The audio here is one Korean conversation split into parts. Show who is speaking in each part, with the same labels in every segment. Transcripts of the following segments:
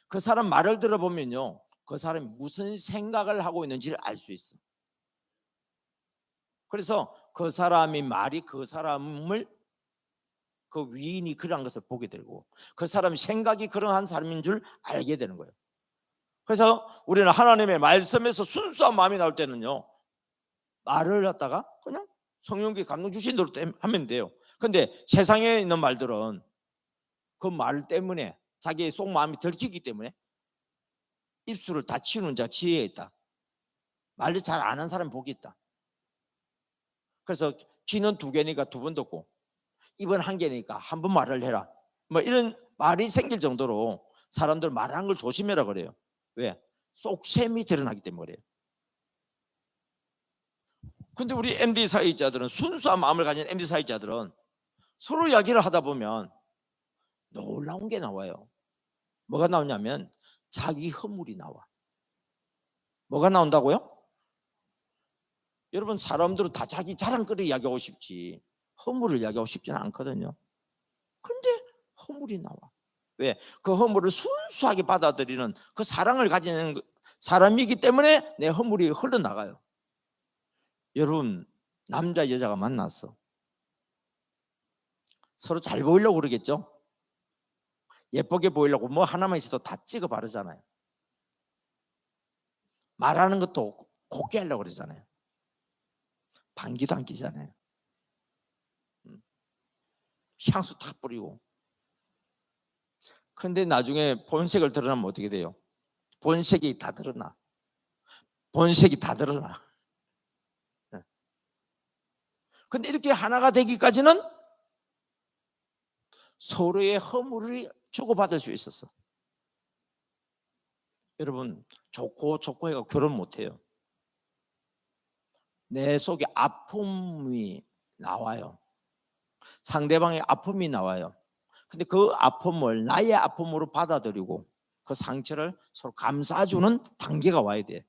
Speaker 1: 그 사람 말을 들어보면요, 그 사람이 무슨 생각을 하고 있는지를 알 수 있어. 그래서 그 사람이 말이 그 사람을, 그 위인이 그러한 것을 보게 되고 그 사람의 생각이 그러한 사람인 줄 알게 되는 거예요. 그래서 우리는 하나님의 말씀에서 순수한 마음이 나올 때는요, 말을 갖다가 그냥 성령께 감동 주신 대로 하면 돼요. 근데 세상에 있는 말들은 그 말 때문에 자기의 속 마음이 들키기 때문에 입술을 다치는 자 지혜에 있다. 말을 잘 안 하는 사람이 복이 있다. 그래서 귀는 두 개니까 두 번 듣고 입은 한 개니까 한 번 말을 해라, 뭐 이런 말이 생길 정도로 사람들 말하는 걸 조심해라 그래요. 왜? 속셈이 드러나기 때문에 그래요. 근데 우리 MD 사회자들은, 순수한 마음을 가진 MD 사회자들은 서로 이야기를 하다 보면 놀라운 게 나와요. 뭐가 나오냐면 자기 허물이 나와. 뭐가 나온다고요? 여러분, 사람들은 다 자기 자랑거리 이야기하고 싶지 허물을 이야기하고 싶지는 않거든요. 근데 허물이 나와. 왜? 그 허물을 순수하게 받아들이는 그 사랑을 가지는 사람이기 때문에 내 허물이 흘러나가요. 여러분, 남자 여자가 만났어. 서로 잘 보이려고 그러겠죠? 예쁘게 보이려고 뭐 하나만 있어도 다 찍어 바르잖아요. 말하는 것도 곱게 하려고 그러잖아요. 방귀도 안 끼잖아요. 향수 다 뿌리고. 그런데 나중에 본색을 드러나면 어떻게 돼요? 본색이 다 드러나. 본색이 다 드러나. 근데 이렇게 하나가 되기까지는 서로의 허물을 주고받을 수 있었어. 여러분, 좋고 해가 결혼 못해요. 내 속에 아픔이 나와요. 상대방의 아픔이 나와요. 근데 그 아픔을 나의 아픔으로 받아들이고 그 상처를 서로 감싸주는 단계가 와야 돼.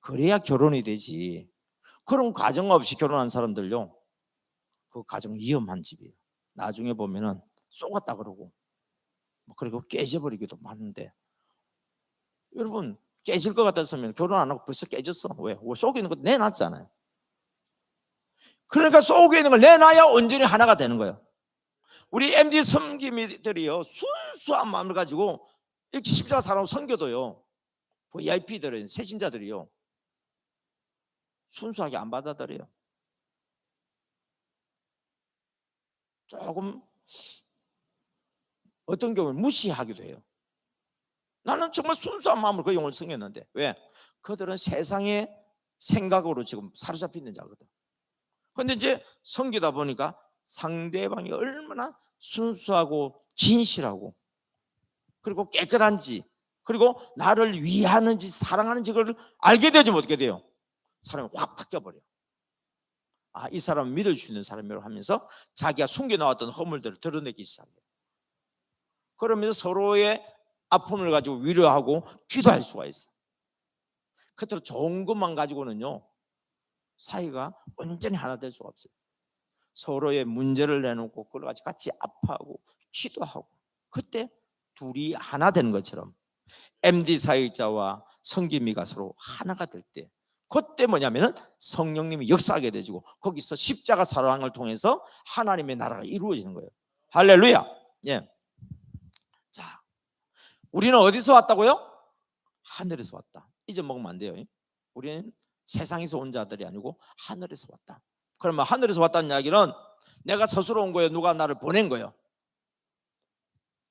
Speaker 1: 그래야 결혼이 되지. 그런 과정 없이 결혼한 사람들요, 그 가정 위험한 집이에요. 나중에 보면은 쏘갔다 그러고 그리고 깨져버리기도 하는데, 여러분, 깨질 것 같았으면 결혼 안 하고 벌써 깨졌어. 왜? 속에 있는 거 내놨잖아요. 그러니까 속에 있는 걸 내놔야 온전히 하나가 되는 거예요. 우리 MD 섬김이들이요, 순수한 마음을 가지고 이렇게 십자가 사랑으로 섬겨도요, VIP들은, 세신자들이요, 순수하게 안 받아들여요. 조금 어떤 경우는 무시하기도 해요. 나는 정말 순수한 마음으로 그 영혼을 섬겼는데. 왜? 그들은 세상의 생각으로 지금 사로잡혀 있는 자거든. 그런데 이제 섬기다 보니까 상대방이 얼마나 순수하고 진실하고 그리고 깨끗한지, 그리고 나를 위하는지 사랑하는지 그걸 알게 되면 어떻게 돼요? 사람이 확 바뀌어버려요. 아, 이 사람은 믿을 수 있는 사람이라고 하면서 자기가 숨겨나왔던 허물들을 드러내기 시작해요. 그러면서 서로의 아픔을 가지고 위로하고 기도할 수가 있어요. 그때로 좋은 것만 가지고는요, 사이가 온전히 하나 될 수가 없어요. 서로의 문제를 내놓고 그걸 같이 아파하고 기도하고, 그때 둘이 하나 되는 것처럼 MD 사역자와 성김이가 서로 하나가 될 때, 그때 뭐냐면은 성령님이 역사하게 되지고 거기서 십자가 사랑을 통해서 하나님의 나라가 이루어지는 거예요. 할렐루야. 예. 자, 우리는 어디서 왔다고요? 하늘에서 왔다. 잊어먹으면 안 돼요. 우리는 세상에서 온 자들이 아니고 하늘에서 왔다. 그러면 하늘에서 왔다는 이야기는 내가 스스로 온 거예요? 누가 나를 보낸 거예요?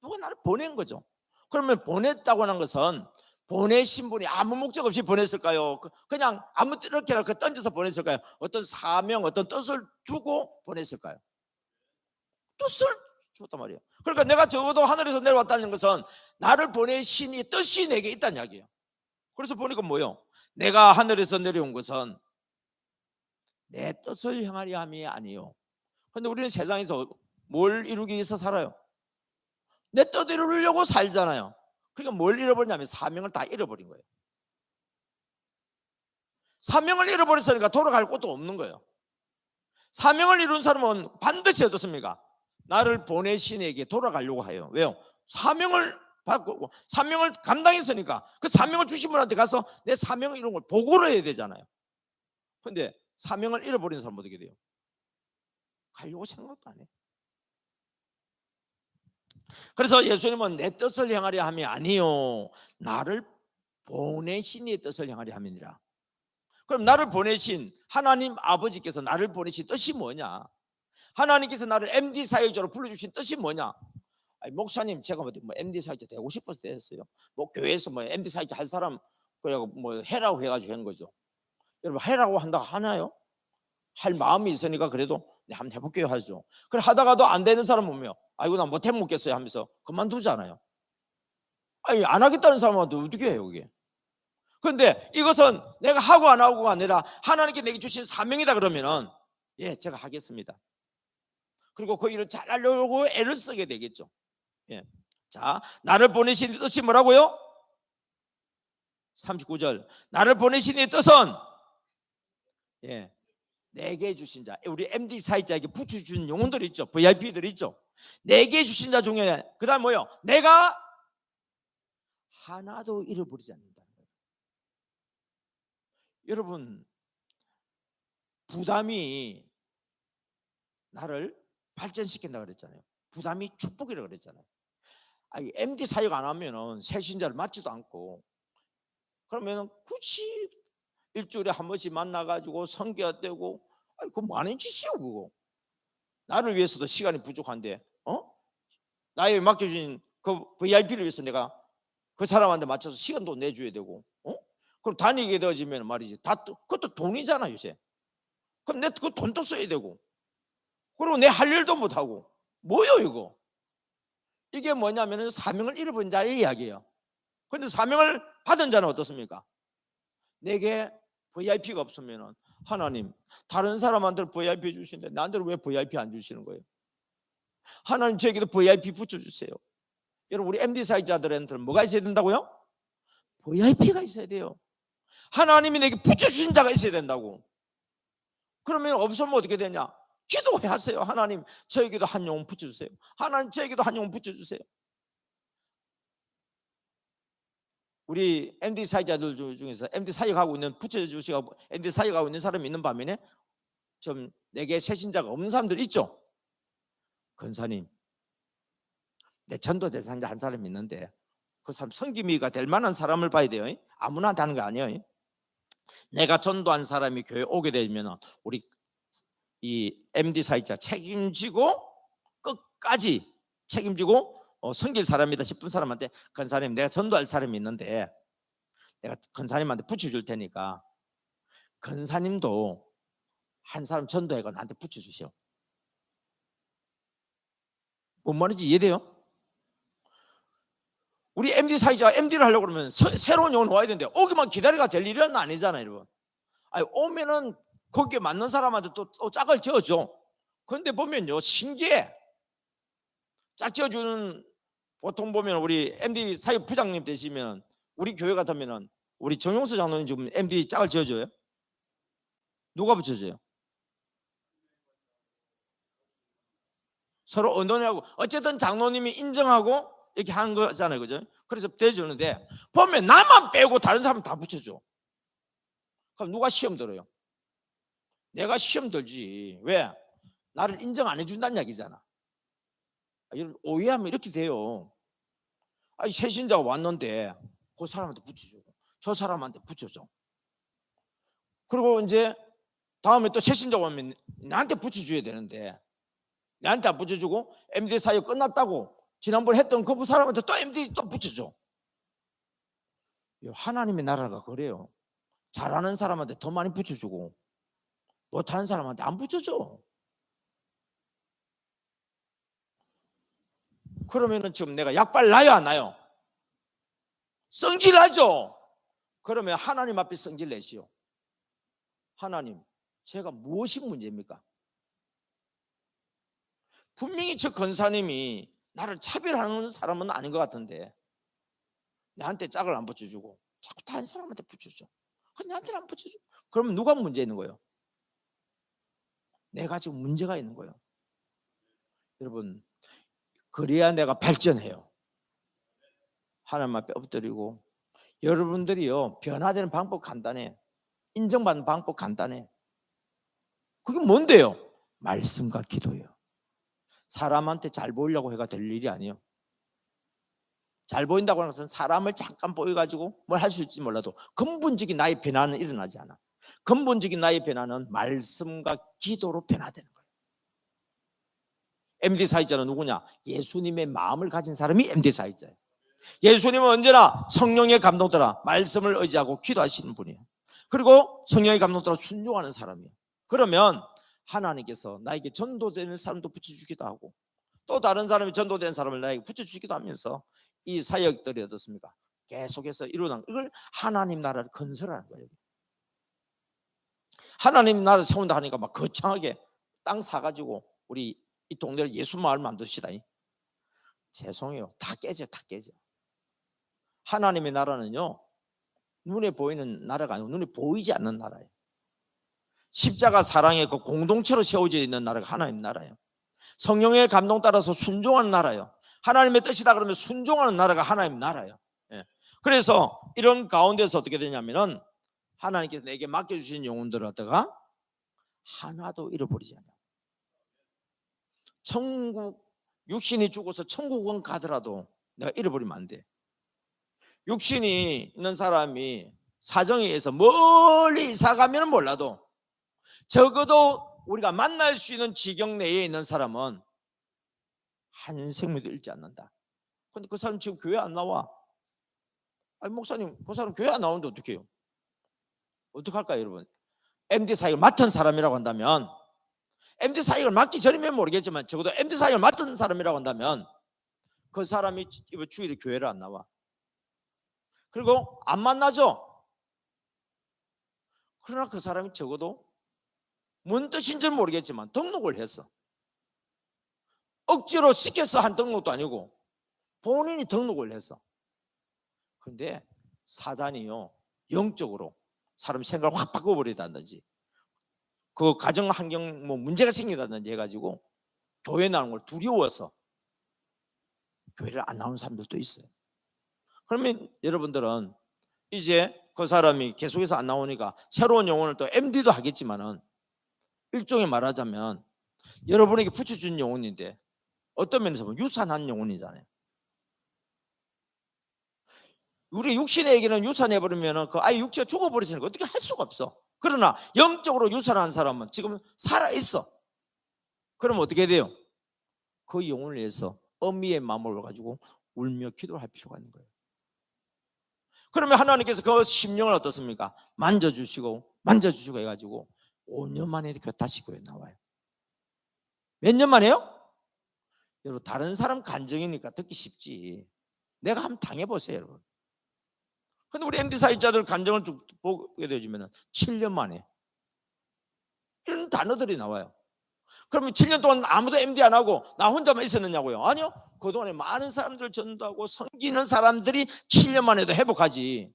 Speaker 1: 누가 나를 보낸 거죠. 그러면 보냈다고 하는 것은 보내신 분이 아무 목적 없이 보냈을까요? 그냥 아무 이렇게나 던져서 보냈을까요? 어떤 사명, 어떤 뜻을 두고 보냈을까요? 뜻을 줬단 말이에요. 그러니까 내가 적어도 하늘에서 내려왔다는 것은 나를 보내신 이 뜻이 내게 있다는 이야기예요. 그래서 보니까 뭐요? 내가 하늘에서 내려온 것은 내 뜻을 행하려 함이 아니요. 그런데 우리는 세상에서 뭘 이루기 위해서 살아요? 내 뜻 이루려고 살잖아요. 그러니까 뭘 잃어버리냐면 사명을 다 잃어버린 거예요. 사명을 잃어버렸으니까 돌아갈 곳도 없는 거예요. 사명을 이룬 사람은 반드시 어떻습니까? 나를 보내신 에게 돌아가려고 해요. 왜요? 사명을 받고 사명을 감당했으니까 그 사명을 주신 분한테 가서 내 사명을 이런 걸 보고를 해야 되잖아요. 근데 사명을 잃어버린 사람은 어떻게 돼요? 가려고 생각도 안 해. 그래서 예수님은 내 뜻을 행하려 함이 아니요 나를 보내신 이의 뜻을 행하려 함이니라. 그럼 나를 보내신 하나님 아버지께서 나를 보내신 뜻이 뭐냐? 하나님께서 나를 MD 사역자로 불러주신 뜻이 뭐냐? 아니, 목사님 제가 뭐 MD 사역자 되고 싶어서 됐어요. 뭐 교회에서 뭐 MD 사역자 할 사람 그래고 뭐 해라고 해가지고 하는 거죠. 여러분 해라고 한다고 하나요? 할 마음이 있으니까 그래도 네, 한번 해볼게요 하죠. 그래 하다가도 안 되는 사람 보면 아이고 나 못해 먹겠어요 하면서 그만두잖아요. 아니 안 하겠다는 사람한테 어떻게 해요 그게? 그런데 이것은 내가 하고 안 하고가 아니라 하나님께 내게 주신 사명이다 그러면은 예 제가 하겠습니다. 그리고 그 일을 잘하려고 애를 쓰게 되겠죠. 예. 자 나를 보내신 뜻이 뭐라고요? 39절 나를 보내신 이 뜻은 예 내게 주신 자 우리 MD 사역자에게 붙여주신 영혼들 있죠. VIP들 있죠. 내게 주신 자 중에 그 다음 뭐요? 내가 하나도 잃어버리지 않는다. 여러분 부담이 나를 발전시킨다 그랬잖아요. 부담이 축복이라고 그랬잖아요. 아니, MD 사역 안 하면은 새 신자를 맞지도 않고 그러면은 굳이 일주일에 한 번씩 만나가지고 성교되고 그거 뭐 하는 짓이요 그거. 나를 위해서도 시간이 부족한데 나에게 맡겨진 그 VIP를 위해서 내가 그 사람한테 맞춰서 시간도 내줘야 되고 그럼 다니게 되어지면 말이지 그것도 돈이잖아 요새. 그럼 내 그 돈도 써야 되고 그리고 내 할 일도 못하고 뭐요 이거. 이게 뭐냐면 사명을 잃어버린 자의 이야기예요. 그런데 사명을 받은 자는 어떻습니까? 내게 VIP가 없으면 하나님 다른 사람한테 VIP 주시는데 나한테는 왜 VIP 안 주시는 거예요? 하나님 저에게도 VIP 붙여주세요. 여러분 우리 MD 사역자들한테는 뭐가 있어야 된다고요? VIP가 있어야 돼요. 하나님이 내게 붙여주신 자가 있어야 된다고. 그러면 없으면 어떻게 되냐? 기도하세요. 하나님 저에게도 한 영혼 붙여주세요. 하나님 저에게도 한 영혼 붙여주세요. 우리 MD 사역자들 중에서 MD 사역하고 있는 붙여주시고 MD 사역하고 있는 사람이 있는 반면에 좀 내게 새신자가 없는 사람들 있죠. 권사님 내 전도 대상자 한 사람이 있는데 그 사람 성김이가 될 만한 사람을 봐야 돼요. 아무나 하는 거 아니에요. 내가 전도한 사람이 교회 오게 되면 우리 이 MD 사역자 책임지고 끝까지 책임지고 섬길 사람이다 싶은 사람한테 권사님 내가 전도할 사람이 있는데 내가 권사님한테 붙여줄 테니까 권사님도 한 사람 전도해가 나한테 붙여주시오. 뭔 말인지 이해돼요? 우리 MD 사역자가 MD를 하려고 그러면 새로운 영혼 와야 되는데 오기만 기다리가 될 일은 아니잖아요 여러분. 아니, 오면은 거기에 맞는 사람한테 또 짝을 지어줘. 그런데 보면요 신기해. 짝 지어주는 보통 보면 우리 MD 사역 부장님 되시면 우리 교회 같으면은 우리 정용수 장로님 지금 MD 짝을 지어줘요? 누가 붙여줘요? 서로 의논하고 어쨌든 장로님이 인정하고 이렇게 하는 거잖아요, 그죠? 그래서 대주는데 보면 나만 빼고 다른 사람 다 붙여줘. 그럼 누가 시험 들어요? 내가 시험 들지. 왜? 나를 인정 안 해준다는 얘기잖아. 오해하면 이렇게 돼요. 아니 새신자가 왔는데 그 사람한테 붙여주고 저 사람한테 붙여줘. 그리고 이제 다음에 또 새신자가 오면 나한테 붙여줘야 되는데 나한테 안 붙여주고 MD 사역 끝났다고 지난번에 했던 그 사람한테 또 MD 또 붙여줘. 하나님의 나라가 그래요. 잘하는 사람한테 더 많이 붙여주고 못하는 사람한테 안 붙여줘. 그러면은 지금 내가 약발 나요 안 나요? 성질나죠. 그러면 하나님 앞에 성질 내시오. 하나님 제가 무엇이 문제입니까? 분명히 저 권사님이 나를 차별하는 사람은 아닌 것 같은데 나한테 짝을 안 붙여주고 자꾸 다른 사람한테 붙여줘. 그 나한테는 안 붙여줘. 그러면 누가 문제 있는 거예요? 내가 지금 문제가 있는 거예요. 여러분 그래야 내가 발전해요. 하나님 앞에 엎드리고, 여러분들이요 변화되는 방법 간단해. 인정받는 방법 간단해. 그게 뭔데요? 말씀과 기도예요. 사람한테 잘 보이려고 해가 될 일이 아니에요. 잘 보인다고 하는 것은 사람을 잠깐 보여가지고 뭘 할 수 있을지 몰라도 근본적인 나의 변화는 일어나지 않아. 근본적인 나의 변화는 말씀과 기도로 변화되는 거예요. MD 사역자는 누구냐? 예수님의 마음을 가진 사람이 MD 사역자예요. 예수님은 언제나 성령의 감동 따라 말씀을 의지하고 기도하시는 분이에요. 그리고 성령의 감동 따라 순종하는 사람이에요. 그러면 하나님께서 나에게 전도되는 사람도 붙여주기도 하고, 또 다른 사람이 전도된 사람을 나에게 붙여주기도 하면서 이 사역들이 어떻습니까? 계속해서 일어나는, 이걸 하나님 나라를 건설하는 거예요. 하나님 나라를 세운다 하니까 막 거창하게 땅 사가지고 우리 이 동네를 예수 마을 만듭시다. 죄송해요. 다 깨져, 다 깨져. 하나님의 나라는요 눈에 보이는 나라가 아니고 눈에 보이지 않는 나라예요. 십자가 사랑의 그 공동체로 세워져 있는 나라가 하나님 나라예요. 성령의 감동 따라서 순종하는 나라예요. 하나님의 뜻이다 그러면 순종하는 나라가 하나님 나라예요. 예. 그래서 이런 가운데서 어떻게 되냐면은 하나님께서 내게 맡겨주신 영혼들을 갖다가 하나도 잃어버리지 않아요. 천국, 육신이 죽어서 천국은 가더라도 내가 잃어버리면 안 돼. 육신이 있는 사람이 사정에 의해서 멀리 이사 가면 몰라도 적어도 우리가 만날 수 있는 지경 내에 있는 사람은 한 생명도 잃지 않는다. 근데 그 사람 지금 교회 안 나와. 아니 목사님, 그 사람 교회 안 나오는데 어떻게 해요? 어떡할까요 여러분? MD 사역을 맡은 사람이라고 한다면, MD 사역을 맡기 전이면 모르겠지만 적어도 MD 사역을 맡은 사람이라고 한다면 그 사람이 이번 주일에 교회를 안 나와. 그리고 안 만나죠. 그러나 그 사람이 적어도 뭔 뜻인지 모르겠지만 등록을 했어. 억지로 시켜서 한 등록도 아니고 본인이 등록을 했어. 그런데 사단이요 영적으로 사람 생각을 확 바꿔버리다든지 그 가정 환경 뭐 문제가 생기다든지 해가지고 교회 나오는 걸 두려워서 교회를 안 나오는 사람들도 있어요. 그러면 여러분들은 이제 그 사람이 계속해서 안 나오니까 새로운 영혼을 또 MD도 하겠지만은 일종의 말하자면 여러분에게 붙여준 영혼인데 어떤 면에서 보면 유산한 영혼이잖아요. 우리 육신에게는 유산해버리면 그 아예 육체가 죽어버리시니까 어떻게 할 수가 없어. 그러나 영적으로 유산한 사람은 지금 살아있어. 그럼 어떻게 돼요? 그 영혼을 위해서 어미의 마음을 가지고 울며 기도할 필요가 있는 거예요. 그러면 하나님께서 그 심령을 어떻습니까? 만져주시고 해가지고 5년 만에 다시 교회 나와요. 몇 년 만에요? 여러분 다른 사람 간증이니까 듣기 쉽지. 내가 한번 당해보세요 여러분. 근데 우리 MD 사역자들 간증을 쭉 보게 되어지면 7년 만에 이런 단어들이 나와요. 그러면 7년 동안 아무도 MD 안 하고 나 혼자만 있었느냐고요? 아니요. 그동안에 많은 사람들 전도하고 섬기는 사람들이 7년 만에도 회복하지.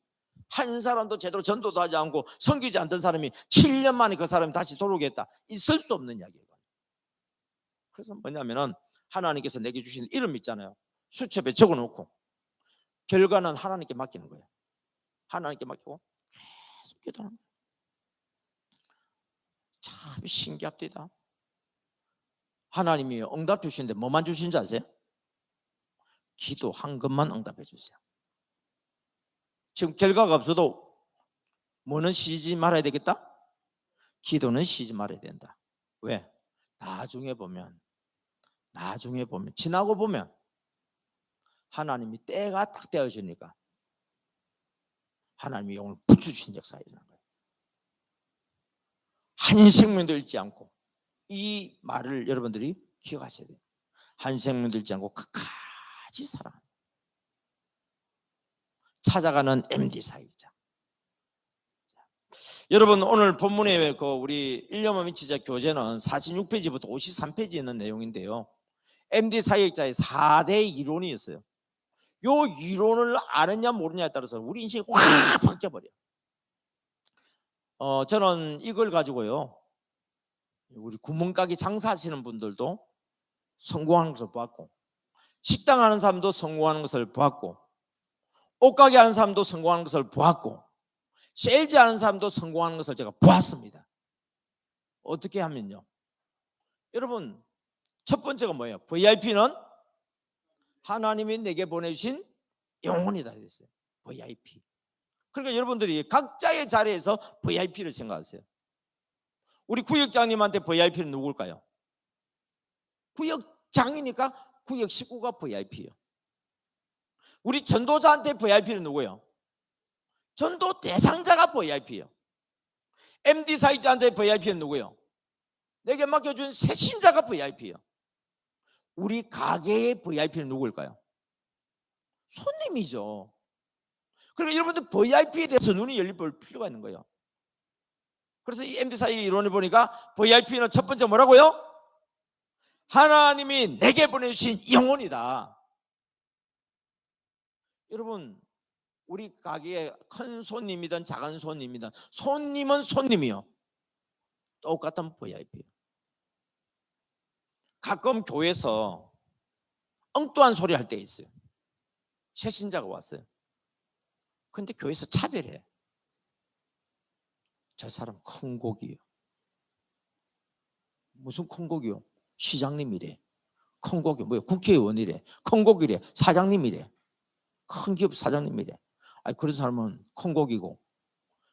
Speaker 1: 한 사람도 제대로 전도도 하지 않고 섬기지 않던 사람이 7년 만에 그 사람이 다시 돌아오겠다. 있을 수 없는 이야기예요. 그래서 뭐냐면은 하나님께서 내게 주신 이름 있잖아요. 수첩에 적어놓고 결과는 하나님께 맡기는 거예요. 하나님께 맡기고 계속 기도하는 거예요. 참 신기합니다. 하나님이 응답 주시는데 뭐만 주신지 아세요? 기도 한 것만 응답해 주세요. 지금 결과가 없어도 뭐는 쉬지 말아야 되겠다? 기도는 쉬지 말아야 된다. 왜? 나중에 보면 지나고 보면 하나님이 때가 딱 되어지니까 하나님이 영을 붙여주신 역사가 일어난 거예요. 한 생명도 잃지 않고, 이 말을 여러분들이 기억하셔야 돼요. 한 생명도 잃지 않고 끝까지 사랑합니다. 찾아가는 MD 사역자. 여러분 오늘 본문에 그 우리 일념의 미치자 교재는 46페이지부터 53페이지에 있는 내용인데요. MD 사역자의 4대 이론이 있어요. 요 이론을 아느냐 모르냐에 따라서 우리 인생이 확 바뀌어버려요. 저는 이걸 가지고요 우리 구멍가게 장사하시는 분들도 성공하는 것을 보았고, 식당 하는 사람도 성공하는 것을 보았고, 옷가게 하는 사람도 성공하는 것을 보았고 세일즈 하는 사람도 성공하는 것을 제가 보았습니다. 어떻게 하면요, 여러분, 첫 번째가 뭐예요? VIP는 하나님이 내게 보내주신 영혼이다 됐어요. VIP. 그러니까 여러분들이 각자의 자리에서 VIP를 생각하세요. 우리 구역장님한테 VIP는 누굴까요? 구역장이니까 구역 식구가 VIP예요. 우리 전도자한테 VIP는 누구예요? 전도 대상자가 VIP예요. MD 사역자한테 VIP는 누구예요? 내게 맡겨준 새신자가 VIP예요. 우리 가게의 VIP는 누구일까요? 손님이죠. 그러니까 여러분들 VIP에 대해서 눈이 열릴 필요가 있는 거예요. 그래서 이 MD 사역 이론을 보니까 VIP는 첫 번째 뭐라고요? 하나님이 내게 보내주신 영혼이다. 여러분, 우리 가게에 큰 손님이든 작은 손님이든 손님은 손님이요, 똑같은 VIP예요. 가끔 교회에서 엉뚱한 소리 할 때 있어요. 새신자가 왔어요. 근데 교회에서 차별해. 저 사람 큰 고기요. 무슨 큰 고기요? 시장님이래. 큰 고기 뭐야? 국회의원이래. 큰 고기래. 사장님이래. 큰 기업 사장님이래. 아니, 그런 사람은 큰 고기고,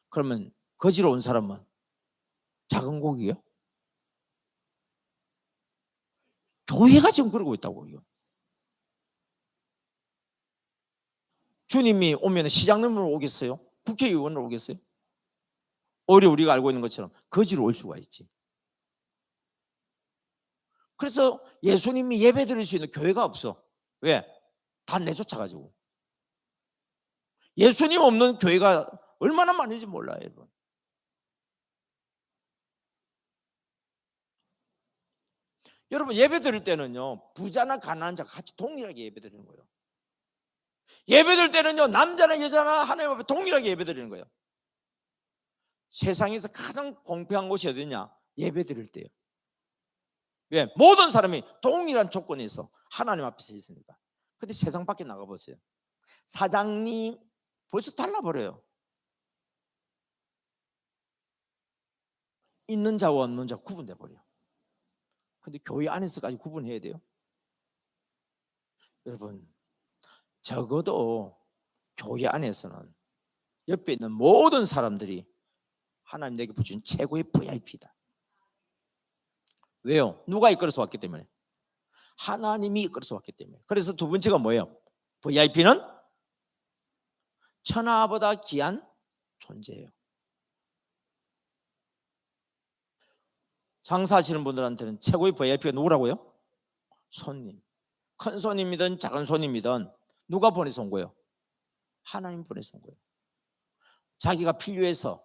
Speaker 1: 그러면 거지로 온 사람은 작은 고기요? 교회가 지금 그러고 있다고요. 주님이 오면 시장님으로 오겠어요? 국회의원으로 오겠어요? 오히려 우리가 알고 있는 것처럼 거지로 올 수가 있지. 그래서 예수님이 예배 드릴 수 있는 교회가 없어. 왜? 다 내쫓아가지고. 예수님 없는 교회가 얼마나 많은지 몰라요, 여러분. 여러분, 예배 드릴 때는요, 부자나 가난한 자가 같이 동일하게 예배 드리는 거예요. 예배 드릴 때는요, 남자나 여자나 하나님 앞에 동일하게 예배 드리는 거예요. 세상에서 가장 공평한 곳이 어디냐? 예배 드릴 때요. 왜? 모든 사람이 동일한 조건에서 하나님 앞에서 있으니까. 근데 세상 밖에 나가보세요. 사장님 벌써 달라버려요. 있는 자와 없는 자 구분돼 버려. 근데 교회 안에서까지 구분해야 돼요. 여러분, 적어도 교회 안에서는 옆에 있는 모든 사람들이 하나님 내게 주신 최고의 VIP다. 왜요? 누가 이끌어서 왔기 때문에. 하나님이 이끌어서 왔기 때문에. 그래서 두 번째가 뭐예요? VIP는 천하보다 귀한 존재예요. 장사하시는 분들한테는 최고의 VIP가 누구라고요? 손님. 큰 손님이든 작은 손님이든 누가 보내서 온 거예요? 하나님 보내서 온 거예요. 자기가 필요해서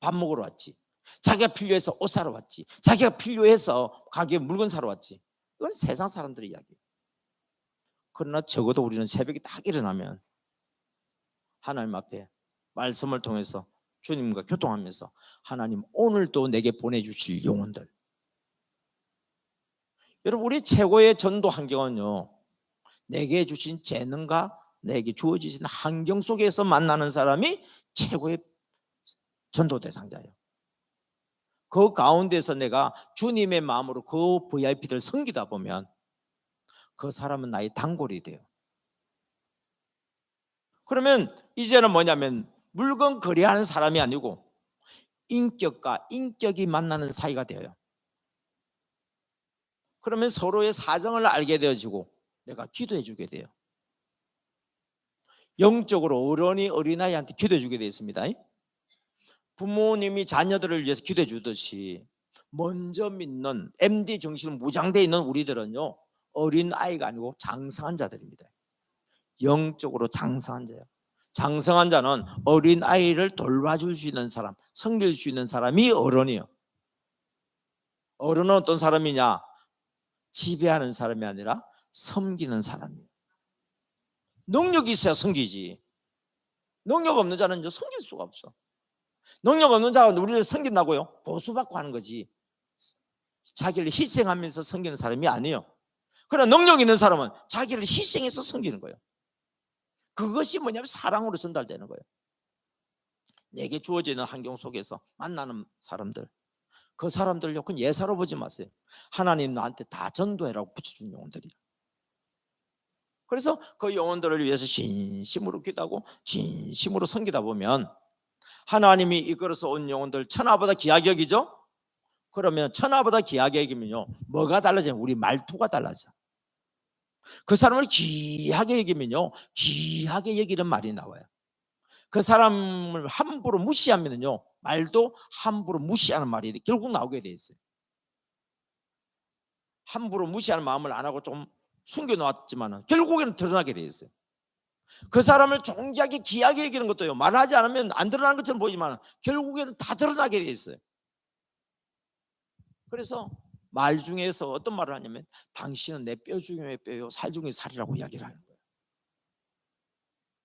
Speaker 1: 밥 먹으러 왔지. 자기가 필요해서 옷 사러 왔지. 자기가 필요해서 가게에 물건 사러 왔지. 이건 세상 사람들의 이야기예요. 그러나 적어도 우리는 새벽에 딱 일어나면 하나님 앞에 말씀을 통해서 주님과 교통하면서 하나님 오늘도 내게 보내주실 영혼들. 여러분, 우리 최고의 전도 환경은요, 내게 주신 재능과 내게 주어지신 환경 속에서 만나는 사람이 최고의 전도 대상자예요. 그 가운데서 내가 주님의 마음으로 그 VIP들 섬기다 보면 그 사람은 나의 단골이 돼요. 그러면 이제는 뭐냐면 물건 거래하는 사람이 아니고 인격과 인격이 만나는 사이가 돼요. 그러면 서로의 사정을 알게 되어지고 내가 기도해 주게 돼요. 영적으로 어른이 어린아이한테 기도해 주게 되어 있습니다. 부모님이 자녀들을 위해서 기도해 주듯이 먼저 믿는 MD 정신으로 무장되어 있는 우리들은요, 어린아이가 아니고 장성한 자들입니다. 영적으로 장성한 자예요. 장성한 자는 어린아이를 돌봐줄 수 있는 사람, 섬길 수 있는 사람이 어른이에요. 어른은 어떤 사람이냐? 지배하는 사람이 아니라 섬기는 사람이에요. 능력이 있어야 섬기지. 능력 없는 자는 이제 섬길 수가 없어. 능력 없는 자가 우리를 섬긴다고요? 보수받고 하는 거지. 자기를 희생하면서 섬기는 사람이 아니에요. 그러나 능력 있는 사람은 자기를 희생해서 섬기는 거예요. 그것이 뭐냐면 사랑으로 전달되는 거예요. 내게 주어지는 환경 속에서 만나는 사람들, 그 사람들요, 그건 예사로 보지 마세요. 하나님 나한테 다 전도해라고 붙여준 영혼들이야. 그래서 그 영혼들을 위해서 진심으로 기도하고 진심으로 섬기다 보면 하나님이 이끌어서 온 영혼들 천하보다 귀하게 여기죠. 그러면 천하보다 귀하게 여기면요, 뭐가 달라져요? 우리 말투가 달라져. 그 사람을 귀하게 여기면요, 귀하게 여기는 말이 나와요. 그 사람을 함부로 무시하면요, 말도 함부로 무시하는 말이 결국 나오게 돼 있어요. 함부로 무시하는 마음을 안 하고 좀 숨겨놓았지만 결국에는 드러나게 돼 있어요. 그 사람을 존귀하게 귀하게 여기는 것도요, 말하지 않으면 안 드러나는 것처럼 보이지만 결국에는 다 드러나게 돼 있어요. 그래서 말 중에서 어떤 말을 하냐면 당신은 내 뼈 중에 뼈요 살 중에 살이라고 이야기를 하는 거예요.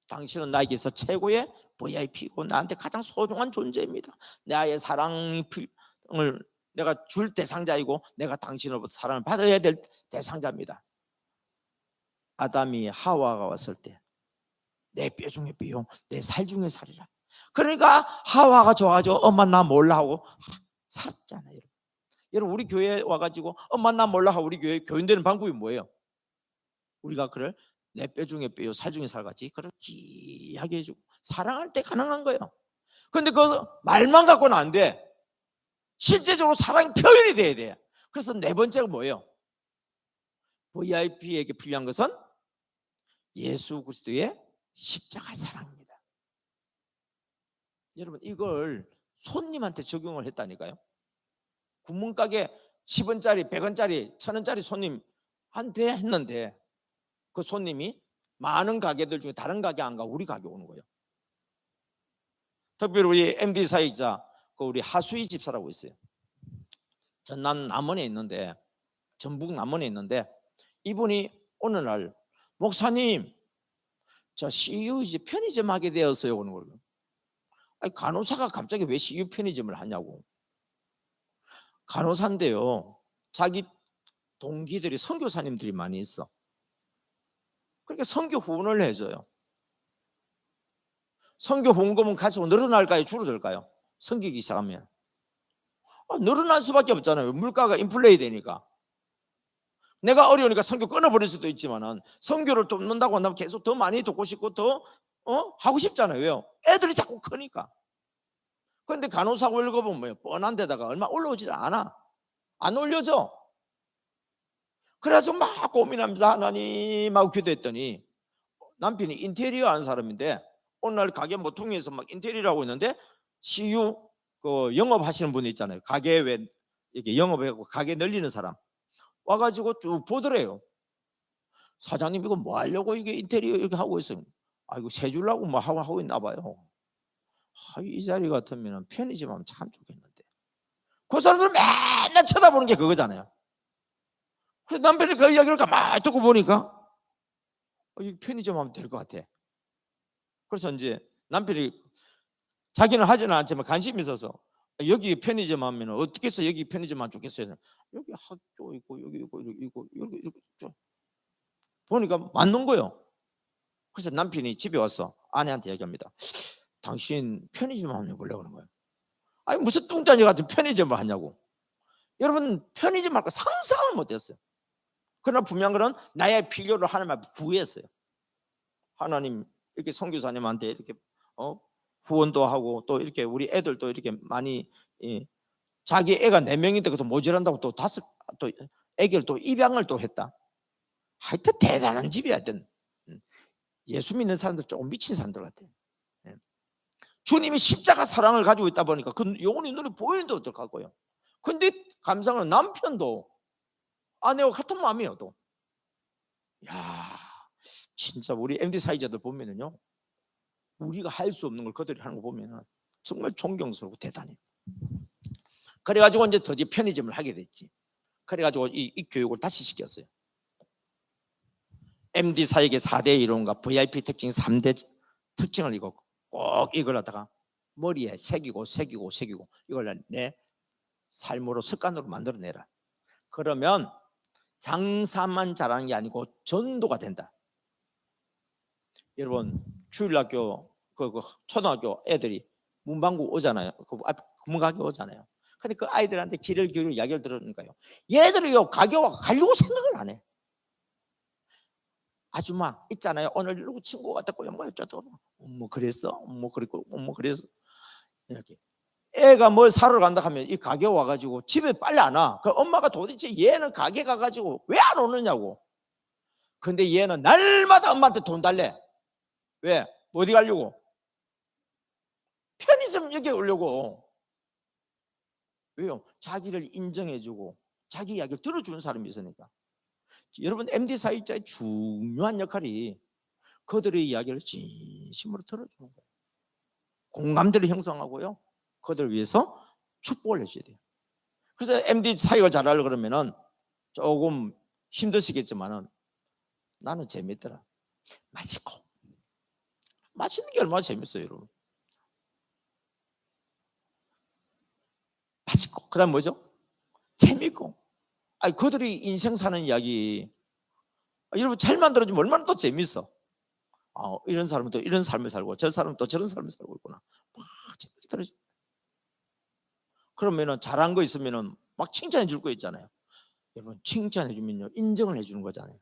Speaker 1: 당신은 나에게서 최고의 VIP고 나한테 가장 소중한 존재입니다. 나의 사랑을 내가 줄 대상자이고 내가 당신으로부터 사랑을 받아야 될 대상자입니다. 아담이 하와가 왔을 때 내 뼈 중에 뼈요 내 살 중에 살이라. 그러니까 하와가 좋아가지고 엄마 나 몰라 하고 살았잖아요. 여러분 우리 교회에 와가지고 엄마 나 몰라 하고 우리 교회 교인되는 방법이 뭐예요? 우리가 그를 내 뼈 중에 뼈요 살 중에 살같이 그를 귀하게 해주고 사랑할 때 가능한 거예요. 그런데 그 말만 갖고는 안 돼. 실제적으로 사랑이 표현이 돼야 돼. 그래서 네 번째가 뭐예요? VIP에게 필요한 것은 예수 그리스도의 십자가 사랑입니다. 여러분 이걸 손님한테 적용을 했다니까요. 구멍가게 10원짜리 100원짜리 1000원짜리 손님한테 했는데 그 손님이 많은 가게들 중에 다른 가게 안 가고 우리 가게 오는 거예요. 특별히 우리 MD 사역자 그 우리 하수희 집사라고 있어요. 전남 남원에 있는데 전북 남원에 있는데 이분이 어느 날 목사님 저 CU 이제 편의점 하게 되었어요 오는 거예요. 아니 간호사가 갑자기 왜 CU 편의점을 하냐고. 간호사인데요 자기 동기들이 선교사님들이 많이 있어. 그러니까 선교 후원을 해줘요. 선교 후원금은 가지고 늘어날까요 줄어들까요? 섬기기 시작하면 늘어날 수밖에 없잖아요. 물가가 인플레이 되니까. 내가 어려우니까 선교 끊어버릴 수도 있지만은 선교를 돕는다고 한다면 계속 더 많이 돕고 싶고 더 하고 싶잖아요. 왜요? 애들이 자꾸 크니까. 그런데 간호사 월급은 뭐예요? 뻔한 데다가 얼마 올라오질 않아. 안 올려져. 그래가지고 막 고민하면서 하나님하고 기도했더니 남편이 인테리어 하는 사람인데 어느 날 가게 모퉁이에서 막 인테리어하고 있는데 CU 그 영업하시는 분이 있잖아요. 가게 왜 이렇게 영업하고 가게 늘리는 사람 와가지고 쭉 보더래요. 사장님 이거 뭐 하려고 이게 인테리어 이렇게 하고 있어요. 아이고 세 주려고 뭐 하고 있나 봐요. 이 자리 같으면 편의점 하면 참 좋겠는데. 그 사람들 맨날 쳐다보는 게 그거잖아요. 그래서 남편이 그 이야기를 가만히 듣고 보니까 이 편의점 하면 될 것 같아. 그래서 이제 남편이 자기는 하지는 않지만 관심이 있어서 여기 편의점 하면 어떻게 해서 여기 편의점 하면 좋겠어요. 여기 학교 있고 여기 있고 여기 보니까 맞는 거예요. 그래서 남편이 집에 와서 아내한테 얘기합니다. 당신 편의점 한번 해보려고 그런 거예요. 아니 무슨 뚱딴지 같은 편의점을 하냐고. 여러분 편의점 할까 상상을 못했어요. 그러나 분명한 것은 나의 필요를 하나님 앞에 구했어요. 하나님 이렇게 선교사님한테 이렇게 후원도 하고 또 이렇게 우리 애들도 이렇게 많이 자기 애가 4명인데 그것도 모자란다고 또 애기를 또 입양을 또 했다. 하여튼 대단한 집이야. 하여튼 예수 믿는 사람들 조금 미친 사람들 같아. 주님이 십자가 사랑을 가지고 있다 보니까 그 영혼이 눈에 보이는데 어떡하고요. 근데 감상은 남편도 아내와 같은 마음이에요. 또. 야, 진짜 우리 MD 사회자들 보면은요, 우리가 할 수 없는 걸 그들이 하는 거 보면은 정말 존경스럽고 대단해요. 그래가지고 이제 드디어 편의점을 하게 됐지. 그래가지고 이 교육을 다시 시켰어요. MD 사역의 4대 이론과 VIP 특징 3대 특징을 이거 꼭 이걸 갖다가 머리에 새기고 이걸 내 삶으로 습관으로 만들어내라. 그러면 장사만 잘하는 게 아니고 전도가 된다. 여러분 주일학교 그 초등학교 애들이 문방구 오잖아요. 그 앞 문가게 오잖아요. 근데 그 아이들한테 길을 기울여 이야기를 들으니까요. 얘들이요 가게 가려고 생각을 안 해. 아줌마 있잖아요. 오늘 누구 친구가 왔다고요. 뭐 어쩌고 뭐 그랬어? 뭐 그랬고 뭐 그래서 이렇게 애가 뭘 사러 간다 하면 이 가게 와가지고 집에 빨리 안 와. 그 엄마가 도대체 얘는 가게 가가지고 왜 안 오느냐고. 근데 얘는 날마다 엄마한테 돈 달래. 왜? 어디 가려고? 편의점 여기 오려고. 왜요? 자기를 인정해주고 자기 이야기를 들어주는 사람이 있으니까. 여러분 MD 사역자의 중요한 역할이 그들의 이야기를 진심으로 들어주는 거예요. 공감대를 형성하고요. 그들을 위해서 축복을 해줘야 돼요. 그래서 MD 사역을 잘하려고 그러면은 조금 힘드시겠지만은 나는 재밌더라. 맛있고 맛있는 게 얼마나 재밌어요, 여러분. 맛있고 그다음 뭐죠? 재밌고. 아니 그들이 인생 사는 이야기 여러분 잘 만들어주면 얼마나 또 재밌어. 이런 사람은 또 이런 삶을 살고 저 사람은 또 저런 삶을 살고 있구나. 막 재밌게 들어줘. 그러면은 잘한 거 있으면은 막 칭찬해 줄 거 있잖아요. 여러분 칭찬해 주면요 인정을 해주는 거잖아요.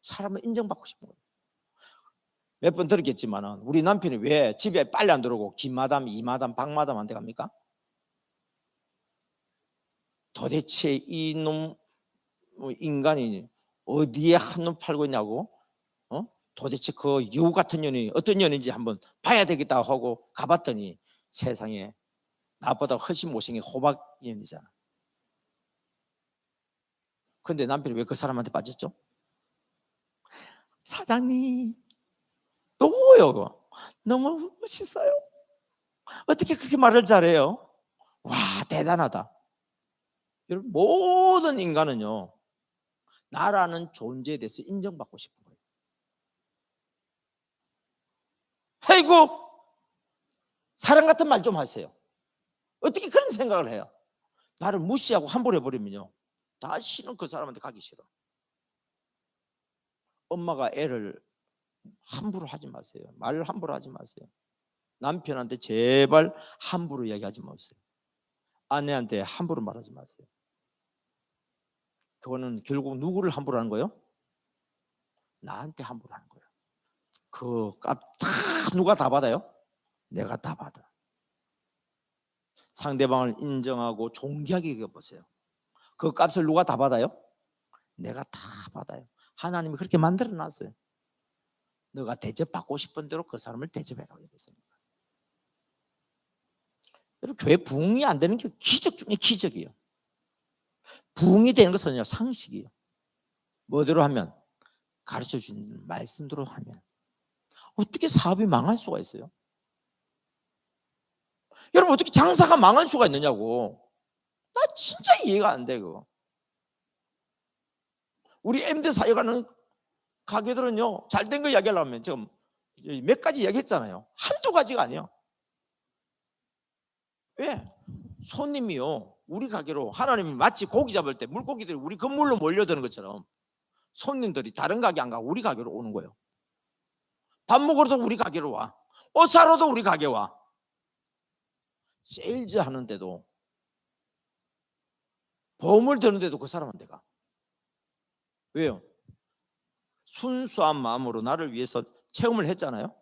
Speaker 1: 사람은 인정받고 싶은 거예요. 몇 번 들었겠지만은 우리 남편이 왜 집에 빨리 안 들어오고 김마담, 이마담, 박마담한테 갑니까? 도대체 이놈 인간이 어디에 한눈 팔고 있냐고? 도대체 그 여우 같은 년이 어떤 년인지 한번 봐야 되겠다 하고 가봤더니 세상에 나보다 훨씬 못생긴 호박년이잖아. 근데 남편이 왜 그 사람한테 빠졌죠? 사장님 누구요? 너무 멋있어요. 어떻게 그렇게 말을 잘해요? 와 대단하다. 여러분 모든 인간은요 나라는 존재에 대해서 인정받고 싶은 거예요. 아이고 사랑 같은 말 좀 하세요. 어떻게 그런 생각을 해요? 나를 무시하고 함부로 해버리면요 다시는 그 사람한테 가기 싫어. 엄마가 애를 함부로 하지 마세요. 말을 함부로 하지 마세요. 남편한테 제발 함부로 이야기하지 마세요. 아내한테 함부로 말하지 마세요. 그거는 결국 누구를 함부로 하는 거예요? 나한테 함부로 하는 거예요. 그 값 다 누가 다 받아요? 내가 다 받아. 상대방을 인정하고 존귀하게 여겨보세요. 그 값을 누가 다 받아요? 내가 다 받아요. 하나님이 그렇게 만들어 놨어요. 너가 대접받고 싶은 대로 그 사람을 대접해라고 했습니다. 여러분 교회 부흥이 안 되는 게 기적 중에 기적이에요. 부흥이 되는 것은 상식이에요. 뭐대로 하면 가르쳐 주는 말씀대로 하면 어떻게 사업이 망할 수가 있어요? 여러분 어떻게 장사가 망할 수가 있느냐고. 나 진짜 이해가 안 돼 그거. 우리 MD 사역하는 가게들은요 잘된 거 이야기하려면 지금 몇 가지 이야기했잖아요. 한두 가지가 아니에요. 왜? 손님이요 우리 가게로 하나님이 마치 고기 잡을 때 물고기들이 우리 건물로 몰려드는 것처럼 손님들이 다른 가게 안 가고 우리 가게로 오는 거예요. 밥 먹으러도 우리 가게로 와. 옷 사러도 우리 가게 와. 세일즈 하는데도 보험을 드는데도 그 사람한테 가. 왜요? 순수한 마음으로 나를 위해서 체험을 했잖아요.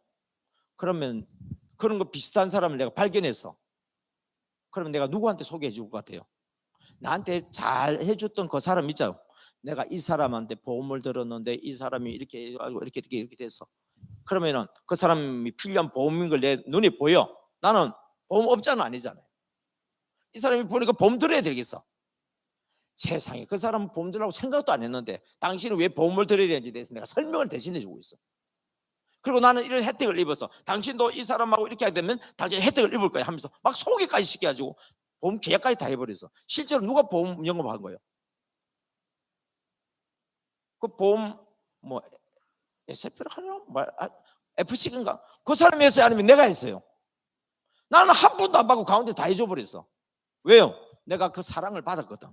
Speaker 1: 그러면 그런 거 비슷한 사람을 내가 발견했어. 그러면 내가 누구한테 소개해 줄 것 같아요? 나한테 잘 해줬던 그 사람 있잖아요. 내가 이 사람한테 보험을 들었는데 이 사람이 이렇게 이렇게 됐어. 그러면은 그 사람이 필요한 보험인 걸 내 눈에 보여. 나는 보험업자는 아니잖아요. 이 사람이 보니까 보험 들어야 되겠어. 세상에 그 사람은 보험 들라고 생각도 안 했는데 당신은 왜 보험을 들어야 되는지 대해서 내가 설명을 대신해 주고 있어. 그리고 나는 이런 혜택을 입어서 당신도 이 사람하고 이렇게 하게 되면 당신 혜택을 입을 거야 하면서 막 소개까지 시켜가지고 보험 계약까지 다 해버렸어. 실제로 누가 보험 영업한 거예요? 그 보험 뭐 SF를 하나 FC인가 그 사람이 했어요 아니면 내가 했어요? 나는 한 푼도 안 받고 가운데 다 해줘버렸어. 왜요? 내가 그 사랑을 받았거든.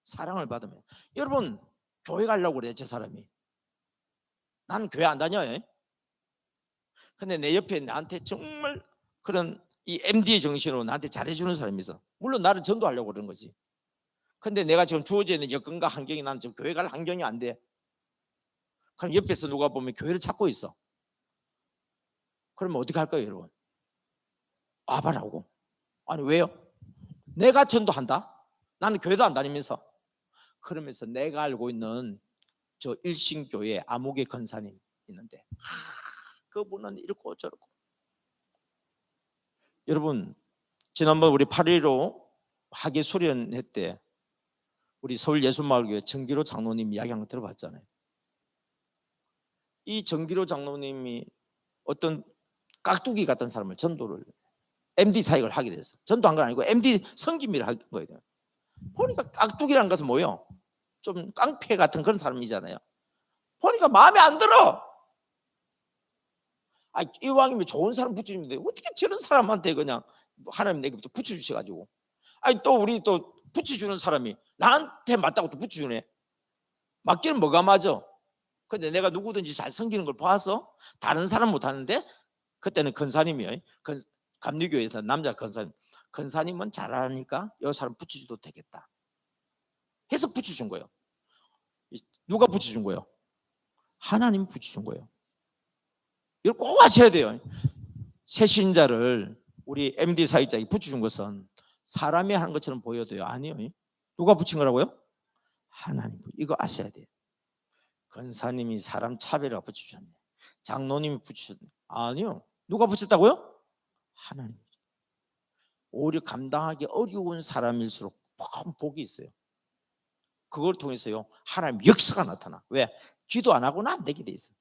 Speaker 1: 사랑을 받으면 여러분 교회 가려고 그래 저 사람이. 나는 교회 안 다녀요. 근데 내 옆에 나한테 정말 그런 이 MD의 정신으로 나한테 잘해주는 사람이 있어. 물론 나를 전도하려고 그러는 거지. 근데 내가 지금 주어져 있는 여건과 환경이 나는 지금 교회 갈 환경이 안 돼. 그럼 옆에서 누가 보면 교회를 찾고 있어. 그러면 어떻게 할까요, 여러분? 와봐라고. 아니 왜요? 내가 전도한다? 나는 교회도 안 다니면서. 그러면서 내가 알고 있는 저 일신교회 아무개 권사님 있는데 그분은 이렇고 저렇고. 여러분 지난번 우리 8.15 학예 수련회 때 우리 서울예술마을교회 정기로 장로님 이야기한 거 들어봤잖아요. 이 정기로 장로님이 어떤 깍두기 같은 사람을 전도를 MD 사역을 하게 됐어. 전도한 건 아니고 MD 성김이를 한 거예요. 보니까 깍두기라는 것은 뭐예요? 좀 깡패 같은 그런 사람이잖아요. 보니까 마음에 안 들어. 아, 이왕이면 좋은 사람 붙여주는데 어떻게 저런 사람한테 그냥 하나님 내게부터 붙여주셔가지고, 아니 또 우리 또 붙여주는 사람이 나한테 맞다고 또 붙여주네. 맞기는 뭐가 맞아? 근데 내가 누구든지 잘 섬기는 걸 봐서 다른 사람 못하는데, 그때는 권사님이에요. 감리교회에서 남자 권사님은 잘하니까 이 사람 붙여줘도 되겠다 해서 붙여준 거예요. 누가 붙여준 거예요? 하나님 붙여준 거예요. 이걸 꼭 아셔야 돼요. 새신자를 우리 MD 사역자에게 붙여준 것은 사람이 하는 것처럼 보여도요, 아니요. 누가 붙인 거라고요? 하나님. 이거 아셔야 돼요. 권사님이 사람 차별을 붙여줬네. 장로님이 붙여줬네. 아니요. 누가 붙였다고요? 하나님. 오히려 감당하기 어려운 사람일수록 복이 있어요. 그걸 통해서요 하나님 역사가 나타나. 왜? 기도 안 하고는 안 되게 돼 있어.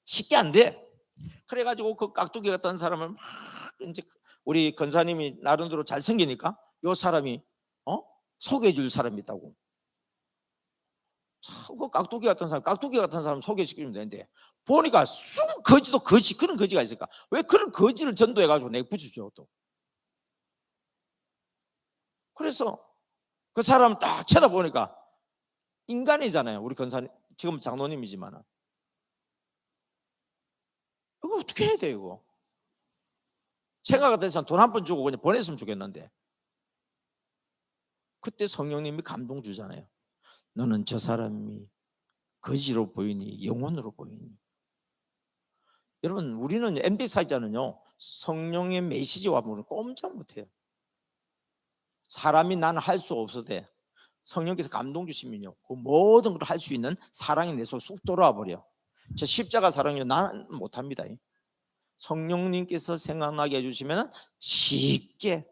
Speaker 1: 쉽게 안 돼. 그래가지고 그 깍두기 같은 사람을 막 이제 우리 권사님이 나름대로 잘 생기니까 요 사람이 소개해 줄 사람이 있다고. 그 깍두기 같은 사람 소개시키면 되는데 보니까 쑥 거지도 거지, 그런 거지가 있을까? 왜 그런 거지를 전도해가지고 내가 붙여줘 또. 그래서 그 사람 딱 쳐다보니까 인간이잖아요. 우리 권사님 지금 장로님이지만 이거 어떻게 해야 돼? 이거 생각 같아서 돈 한 번 주고 그냥 보냈으면 좋겠는데, 그때 성령님이 감동 주잖아요. 너는 저 사람이 거지로 보이니 영혼으로 보이니. 여러분 우리는 MB 사역자는요 성령의 메시지와 보면 꼼짝 못해요. 사람이 나는 할 수 없어도 성령께서 감동 주시면요 그 모든 걸 할 수 있는 사랑이 내 속에 쑥 돌아와 버려. 저 십자가 사랑요 나는 못합니다. 성령님께서 생각나게 해주시면 쉽게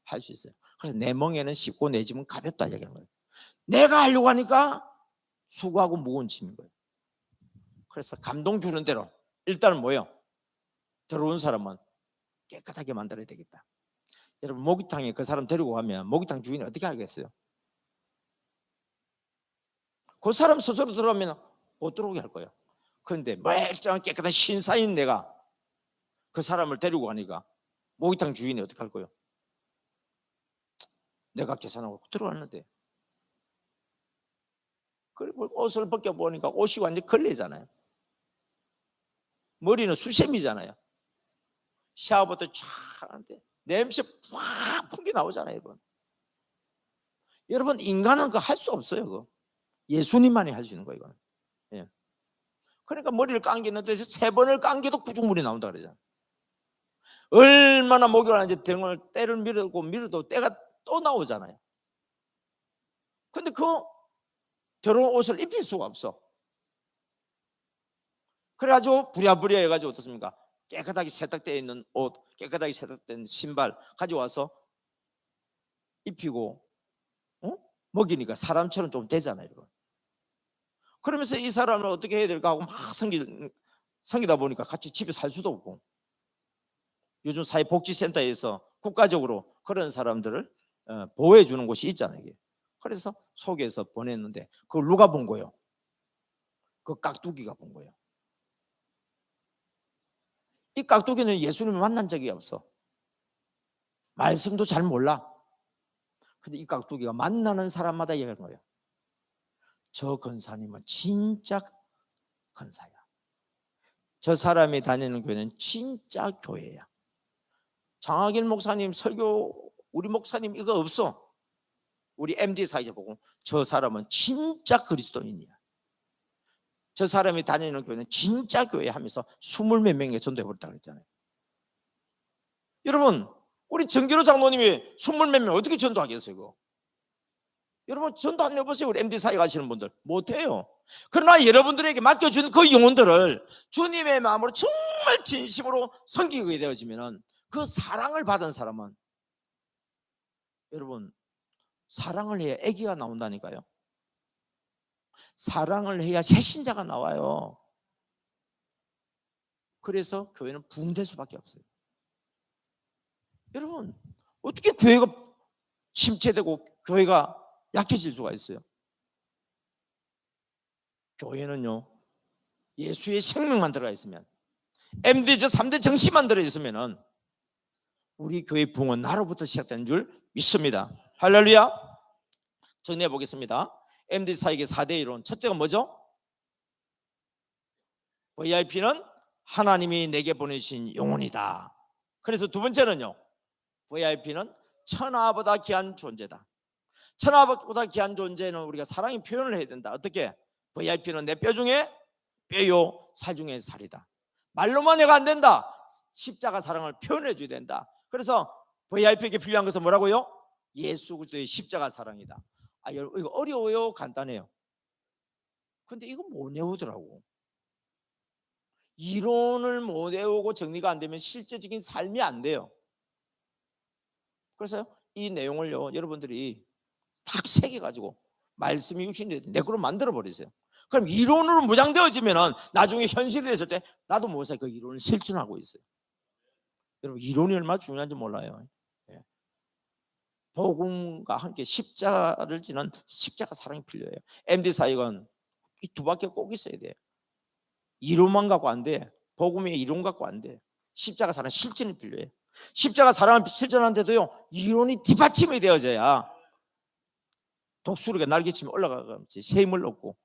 Speaker 1: 할 수 있어요. 그래서 내 멍에는 쉽고 내 짐은 가볍다 얘기하는 거예요. 내가 하려고 하니까 수고하고 무거운 짐인 거예요. 그래서 감동 주는 대로 일단은 뭐예요? 들어온 사람은 깨끗하게 만들어야 되겠다. 여러분 목욕탕에 그 사람 데리고 가면 목욕탕 주인이 어떻게 하겠어요? 그 사람 스스로 들어가면 못 들어오게 할 거예요. 그런데 멀쩡한 깨끗한 신사인 내가 그 사람을 데리고 가니까 목욕탕 주인이 어떻게 할 거예요? 내가 계산하고 들어왔는데, 그리고 옷을 벗겨보니까 옷이 완전 걸레잖아요. 머리는 수세미잖아요. 샤워부터 쫙 하는데 냄새 팍 풍기 나오잖아요. 여러분 인간은 그거 할 수 없어요. 그거 예수님만이 할 수 있는 거예요. 이거는. 예. 그러니까 머리를 감기는데 3번을 감겨도 구죽물이 나온다 그러잖아요. 얼마나 목욕을 하는지 등을 때를 밀어도 때가 또 나오잖아요. 근데 그 더러운 옷을 입힐 수가 없어. 그래가지고 부랴부랴 해가지고 어떻습니까? 깨끗하게 세탁되어 있는 옷, 깨끗하게 세탁된 신발 가져와서 입히고 먹이니까 사람처럼 좀 되잖아요. 여러분. 그러면서 이 사람을 어떻게 해야 될까 하고 막 섬기다 보니까 같이 집에 살 수도 없고, 요즘 사회복지센터에서 국가적으로 그런 사람들을 보호해 주는 곳이 있잖아요. 그래서 소개해서 보냈는데 그걸 누가 본 거예요? 그 깍두기가 본 거예요. 이 깍두기는 예수님을 만난 적이 없어. 말씀도 잘 몰라. 근데 이 깍두기가 만나는 사람마다 얘기하는 거예요. 저 권사님은 진짜 권사야. 저 사람이 다니는 교회는 진짜 교회야. 장학일 목사님 설교, 우리 목사님 이거 없어. 우리 MD 사이즈 보고 저 사람은 진짜 그리스도인이야. 저 사람이 다니는 교회는 진짜 교회 하면서 20몇 명에 전도해버렸다고 그랬잖아요. 여러분, 우리 정기로 장로님이 20몇 명 어떻게 전도하겠어요? 그거? 여러분 전도 안 해보세요. 우리 MD 사이 가시는 분들 못해요. 그러나 여러분들에게 맡겨준 그 영혼들을 주님의 마음으로 정말 진심으로 섬기게 되어지면 그 사랑을 받은 사람은, 여러분 사랑을 해야 아기가 나온다니까요. 사랑을 해야 새신자가 나와요. 그래서 교회는 붕될 수밖에 없어요. 여러분 어떻게 교회가 침체되고 교회가 약해질 수가 있어요? 교회는요, 예수의 생명만 들어가 있으면, MD 저 3대 정신만 들어있으면 우리 교회 부흥은 나로부터 시작되는 줄 믿습니다. 할렐루야. 정리해 보겠습니다. MD 사역의 4대 이론. 첫째가 뭐죠? VIP는 하나님이 내게 보내신 영혼이다. 그래서 두 번째는요, VIP는 천하보다 귀한 존재다. 천하보다 귀한 존재는 우리가 사랑의 표현을 해야 된다. 어떻게? VIP는 내 뼈 중에 뼈요, 살 중에 살이다. 말로만 해가 안 된다. 십자가 사랑을 표현해 줘야 된다. 그래서 VIP에게 필요한 것은 뭐라고요? 예수 그리스도의 십자가 사랑이다. 아, 여러분 이거 어려워요? 간단해요? 근데 이거 못 외우더라고. 이론을 못 외우고 정리가 안 되면 실제적인 삶이 안 돼요. 그래서 이 내용을요, 여러분들이 딱 새겨가지고 말씀이 육신이 내 걸로 만들어 버리세요. 그럼 이론으로 무장되어지면 나중에 현실이 됐을 때 나도 모르게 그 이론을 실천하고 있어요. 여러분 이론이 얼마나 중요한지 몰라요. 예. 복음과 함께 십자가를 지는 십자가 사랑이 필요해요. MD 사역은 이 두 밖에 꼭 있어야 돼요. 이론만 갖고 안 돼. 복음의 이론 갖고 안 돼. 십자가 사랑 실천이 필요해. 십자가 사랑을 실천하는데도요, 이론이 뒷받침이 되어져야 독수리가 날개치며 올라가지 새 힘을 얻고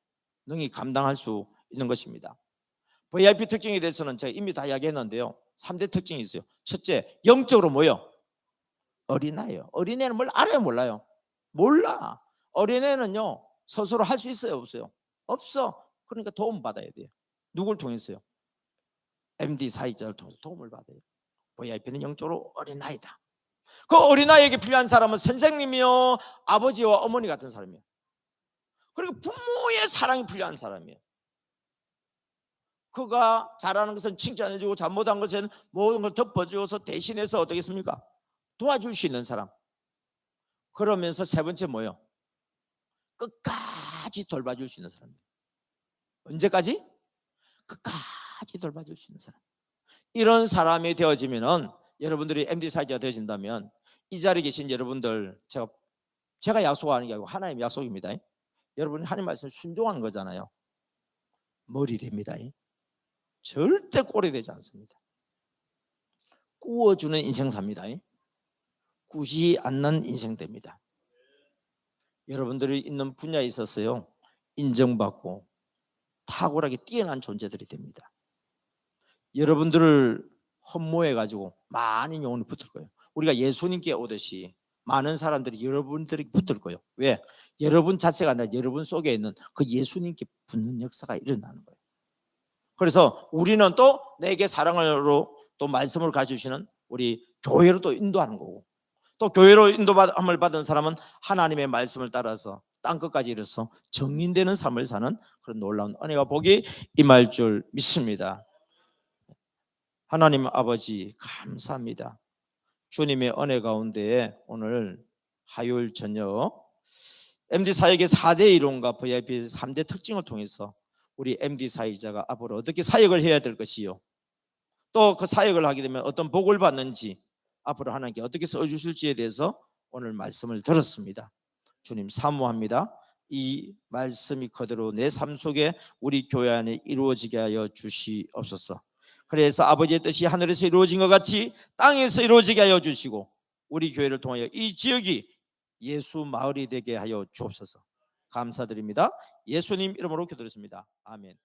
Speaker 1: 능히 감당할 수 있는 것입니다. VIP 특징에 대해서는 제가 이미 다 이야기했는데요, 3대 특징이 있어요. 첫째, 영적으로 뭐요? 어린아이요. 어린애는 뭘 알아요? 몰라요? 몰라. 어린애는요, 스스로 할 수 있어요? 없어요? 없어. 그러니까 도움 받아야 돼요. 누굴 통해서요? MD 사역자를 통해서 도움을 받아요. VIP는 영적으로 어린아이다. 그 어린아이에게 필요한 사람은 선생님이요, 아버지와 어머니 같은 사람이에요. 그리고 부모의 사랑이 필요한 사람이에요. 그가 잘하는 것은 칭찬해주고 잘못한 것은 모든 걸 덮어주어서 대신해서 어떻겠습니까? 도와줄 수 있는 사람. 그러면서 세 번째 뭐예요? 끝까지 돌봐줄 수 있는 사람이에요. 언제까지? 끝까지 돌봐줄 수 있는 사람. 이런 사람이 되어지면은, 여러분들이 MD 사역자가 되어진다면 이 자리에 계신 여러분들, 제가 약속하는 게 아니고 하나님 약속입니다. 여러분 하나님 말씀 순종하는 거잖아요. 머리 됩니다. 절대 꼴이 되지 않습니다. 꾸어주는 인생 삽니다. 꾸지 않는 인생 됩니다. 여러분들이 있는 분야에 있어서요, 인정받고 탁월하게 뛰어난 존재들이 됩니다. 여러분들을 헌모해 가지고 많은 영혼이 붙을 거예요. 우리가 예수님께 오듯이 많은 사람들이 여러분들에게 붙을 거예요. 왜? 여러분 자체가 아니라 여러분 속에 있는 그 예수님께 붙는 역사가 일어나는 거예요. 그래서 우리는 또 내게 사랑으로 또 말씀을 가주시는 우리 교회로 또 인도하는 거고, 또 교회로 인도함을 받은 사람은 하나님의 말씀을 따라서 땅끝까지 이르러서 정인되는 삶을 사는 그런 놀라운 은혜와 복이 임할 줄 믿습니다. 하나님 아버지 감사합니다. 주님의 은혜 가운데 오늘 화요일 저녁 MD 사역의 4대 이론과 VIP 3대 특징을 통해서 우리 MD 사역자가 앞으로 어떻게 사역을 해야 될 것이요, 또 그 사역을 하게 되면 어떤 복을 받는지, 앞으로 하나님께 어떻게 써주실지에 대해서 오늘 말씀을 들었습니다. 주님 사모합니다. 이 말씀이 그대로 내 삶 속에 우리 교회 안에 이루어지게 하여 주시옵소서. 그래서 아버지의 뜻이 하늘에서 이루어진 것 같이 땅에서 이루어지게 하여 주시고, 우리 교회를 통하여 이 지역이 예수 마을이 되게 하여 주옵소서. 감사드립니다. 예수님 이름으로 기도드렸습니다. 아멘.